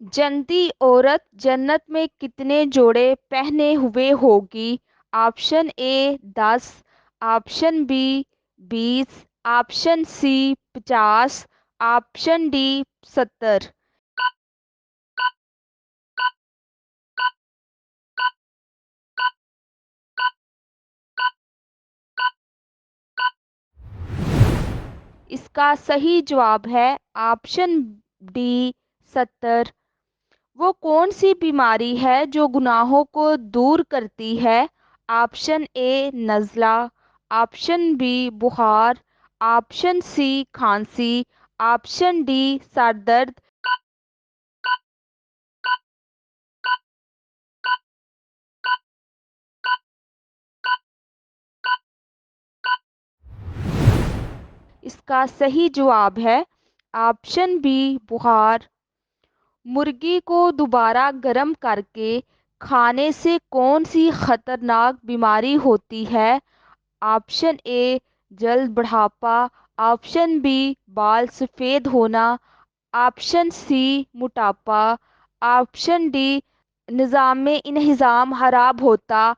جنتی عورت جنت میں کتنے جوڑے پہنے ہوئے ہوگی؟ Option A 10، option B 20، option C 50، option D 70۔ اس کا صحیح جواب ہے آپشن ڈی 70۔ وہ کون سی بیماری ہے جو گناہوں کو دور کرتی ہے؟ آپشن اے نزلہ، آپشن بی بخار، آپشن سی کھانسی، آپشن ڈی سر درد۔ اس کا صحیح جواب ہے آپشن بی بخار۔ مرغی کو دوبارہ گرم کر کے کھانے سے کون سی خطرناک بیماری ہوتی ہے؟ آپشن اے جلد بڑھاپا، آپشن بی بال سفید ہونا، آپشن سی موٹاپا، آپشن ڈی نظام انہضام خراب ہوتا۔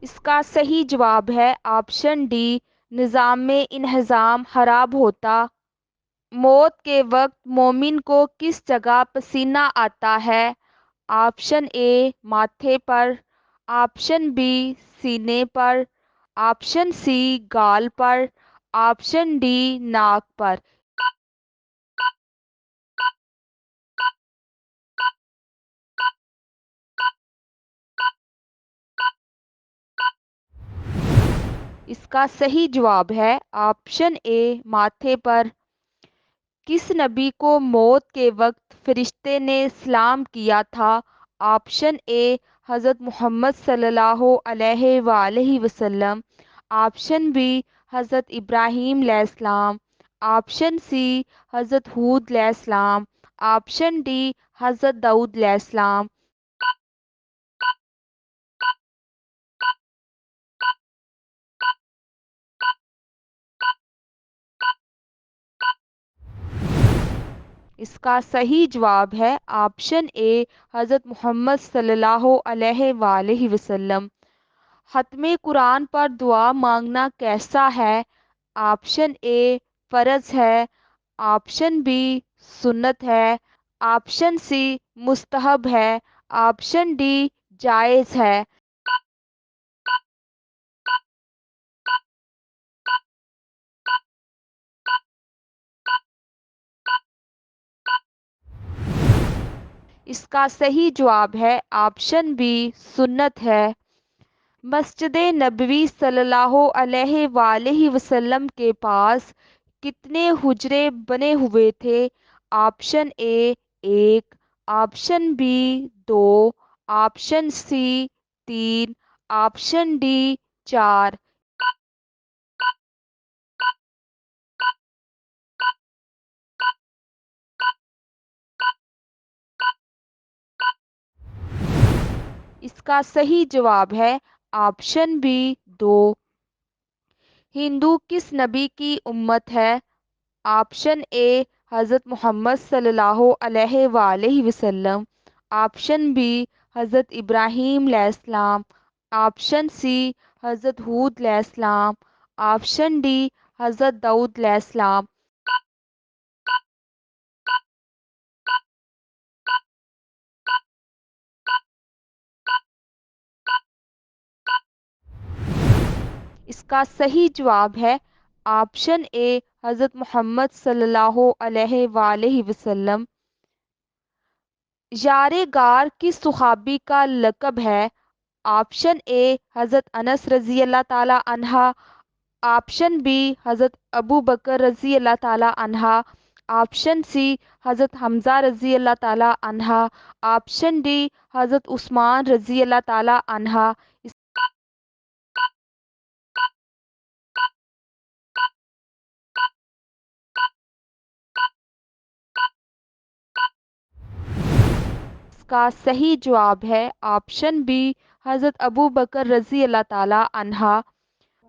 اس کا صحیح جواب ہے آپشن ڈی نظام انہضام خراب ہوتا۔ موت کے وقت مومن کو کس جگہ پسینہ آتا ہے؟ آپشن اے ماتھے پر، آپشن بی سینے پر، آپشن سی گال پر، آپشن ڈی ناک پر۔ اس کا صحیح جواب ہے آپشن اے ماتھے پر۔ کس نبی کو موت کے وقت فرشتے نے سلام کیا تھا؟ آپشن اے حضرت محمد صلی اللہ علیہ وآلہ وسلم، آپشن بی حضرت ابراہیم علیہ السلام، آپشن سی حضرت ہود علیہ السلام، آپشن ڈی حضرت داؤد علیہ السلام۔ اس کا صحیح جواب ہے آپشن اے حضرت محمد صلی اللہ علیہ وآلہ وسلم۔ ختم قرآن پر دعا مانگنا کیسا ہے؟ آپشن اے فرض ہے، آپشن بی سنت ہے، آپشن سی مستحب ہے، آپشن ڈی جائز ہے۔ اس کا صحیح جواب ہے آپشن بی سنت ہے۔ مسجد نبوی صلی اللہ علیہ وآلہ وسلم کے پاس کتنے حجرے بنے ہوئے تھے؟ Option A 1، option B 2، option C 3، option D 4۔ اس کا صحیح جواب ہے آپشن بی 2۔ ہندو کس نبی کی امت ہے؟ آپشن اے حضرت محمد صلی اللہ علیہ وآلہ وسلم، آپشن بی حضرت ابراہیم علیہ السلام، آپشن سی حضرت ہود علیہ السلام، آپشن ڈی حضرت داؤد علیہ السلام۔ اس کا صحیح جواب ہے آپشن اے حضرت محمد صلی اللہ علیہ وآلہ وسلم۔ یار غار کس صحابی کا لقب ہے؟ آپشن اے حضرت انس رضی اللہ تعالی عنہ، آپشن بی حضرت ابو بکر رضی اللہ تعالی عنہ، آپشن سی حضرت حمزہ رضی اللہ تعالی عنہ، آپشن ڈی حضرت عثمان رضی اللہ تعالی عنہ۔ اس کا صحیح جواب ہے آپشن بی حضرت ابو بکر رضی اللہ تعالیٰ عنہا۔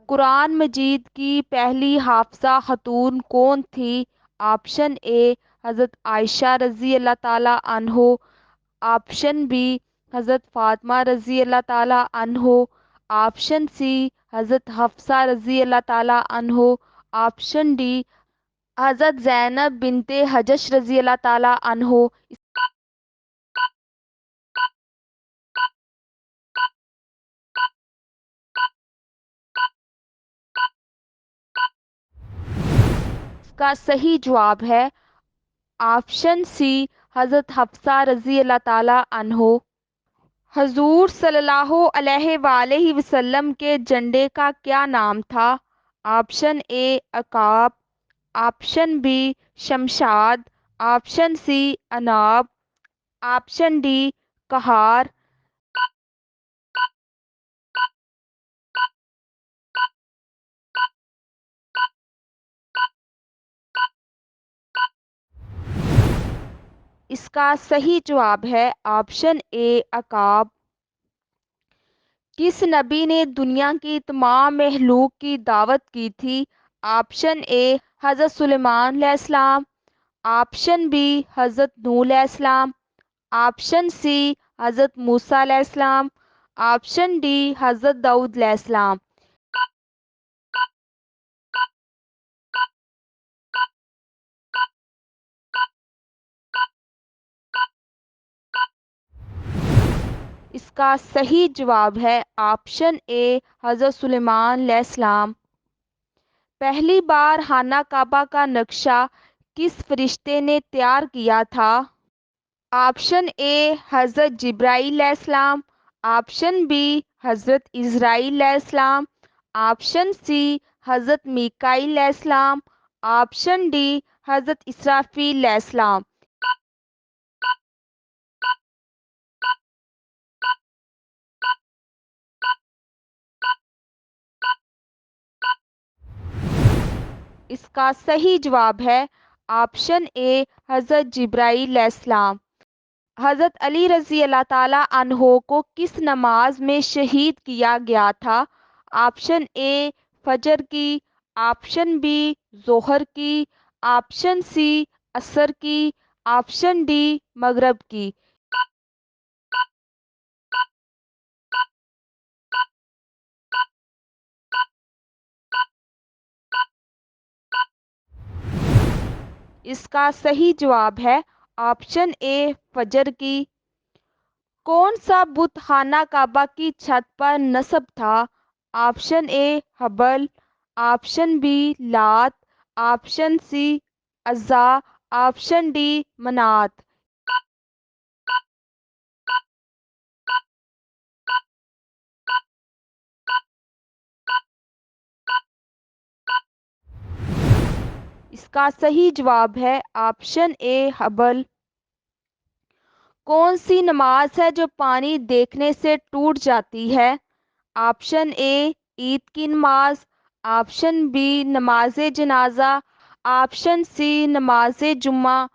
قرآن مجید کی پہلی حافظہ خاتون کون تھی؟ آپشن اے حضرت عائشہ رضی اللہ تعالیٰ عنہ، آپشن بی حضرت فاطمہ رضی اللہ تعالیٰ عنہ، آپشن سی حضرت حفصہ رضی اللہ تعالیٰ عنہ، آپشن ڈی حضرت زینب بنت حجش رضی اللہ تعالیٰ عنہ۔ اس کا صحیح جواب ہے آپشن سی حضرت حفصہ رضی اللہ تعالیٰ عنہ۔ حضور صلی اللہ علیہ وآلہ وسلم کے جھنڈے کا کیا نام تھا؟ آپشن اے عقاب، آپشن بی شمشاد، آپشن سی عناب، آپشن ڈی کہار۔ اس کا صحیح جواب ہے آپشن اے عقاب۔ کس نبی نے دنیا کی تمام مخلوق کی دعوت کی تھی؟ آپشن اے حضرت سلیمان علیہ السلام، آپشن بی حضرت نوح علیہ السلام، آپشن سی حضرت موسیٰ علیہ السلام، آپشن ڈی حضرت داؤد علیہ السلام۔ اس کا صحیح جواب ہے آپشن اے حضرت سلیمان علیہ السلام۔ پہلی بار خانہ کعبہ کا نقشہ کس فرشتے نے تیار کیا تھا؟ آپشن اے حضرت جبرائیل علیہ السلام، آپشن بی حضرت اسرائیل علیہ السلام، آپشن سی حضرت میکائیل علیہ السلام، آپشن ڈی حضرت اسرافیل علیہ السلام۔ اس کا صحیح جواب ہے آپشن اے حضرت جبرائیل علیہ السلام۔ حضرت علی رضی اللہ تعالیٰ عنہ کو کس نماز میں شہید کیا گیا تھا؟ آپشن اے فجر کی، آپشن بی ظہر کی، آپشن سی عصر کی، آپشن ڈی مغرب کی۔ اس کا صحیح جواب ہے آپشن اے فجر کی۔ کون سا بت خانہ کعبہ کی چھت پر نصب تھا؟ آپشن اے حبل، آپشن بی لات، آپشن سی عزا، آپشن ڈی منات۔ اس کا صحیح جواب ہے آپشن اے حبل۔ کون سی نماز ہے جو پانی دیکھنے سے ٹوٹ جاتی ہے؟ آپشن اے عید کی نماز، آپشن بی نماز جنازہ، آپشن سی نماز جمعہ،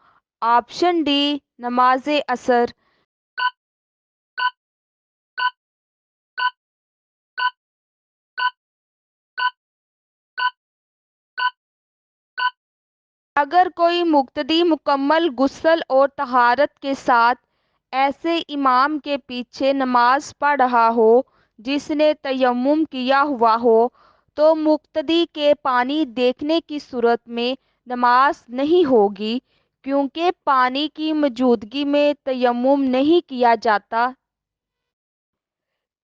آپشن ڈی نماز عصر۔ اگر کوئی مقتدی مکمل غسل اور طہارت کے ساتھ ایسے امام کے پیچھے نماز پڑھ رہا ہو جس نے تیمم کیا ہوا ہو تو مقتدی کے پانی دیکھنے کی صورت میں نماز نہیں ہوگی، کیونکہ پانی کی موجودگی میں تیمم نہیں کیا جاتا۔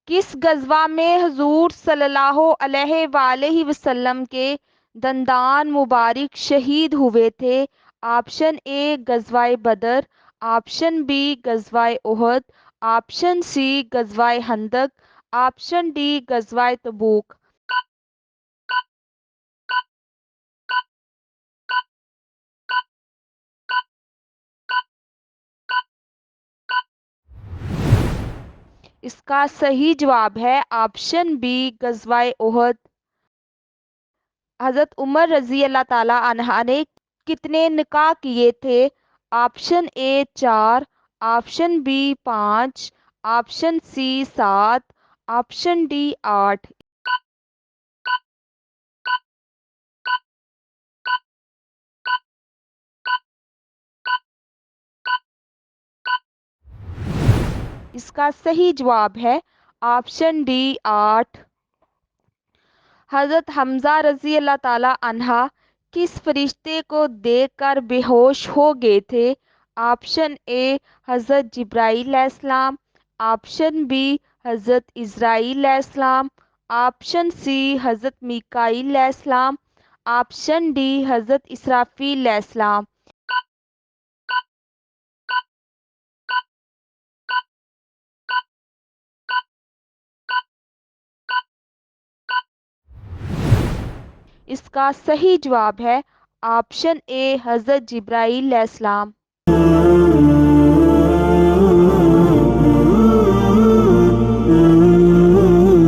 کس غزوہ میں حضور صلی اللہ علیہ وآلہ وسلم کے دندان مبارک شہید ہوئے تھے؟ آپشن اے غزوہ بدر، آپشن بی غزوہ احد، آپشن سی غزوہ خندق، آپشن ڈی غزوہ تبوک۔ اس کا صحیح جواب ہے آپشن بی غزوہ احد۔ حضرت عمر رضی اللہ تعالیٰ عنہ نے کتنے نکاح کیے تھے؟ Option A 4، option B 5، option C 7، option D 8۔ اس کا صحیح جواب ہے آپشن ڈی 8۔ حضرت حمزہ رضی اللہ تعالی عنہ کس فرشتے کو دیکھ کر بے ہوش ہو گئے تھے؟ آپشن اے حضرت جبرائیل علیہ السلام، آپشن بی حضرت اسرائیل علیہ السلام، آپشن سی حضرت میکائیل علیہ السلام، آپشن ڈی حضرت اسرافیل علیہ السلام۔ اس کا صحیح جواب ہے آپشن اے حضرت جبرائیل علیہ السلام۔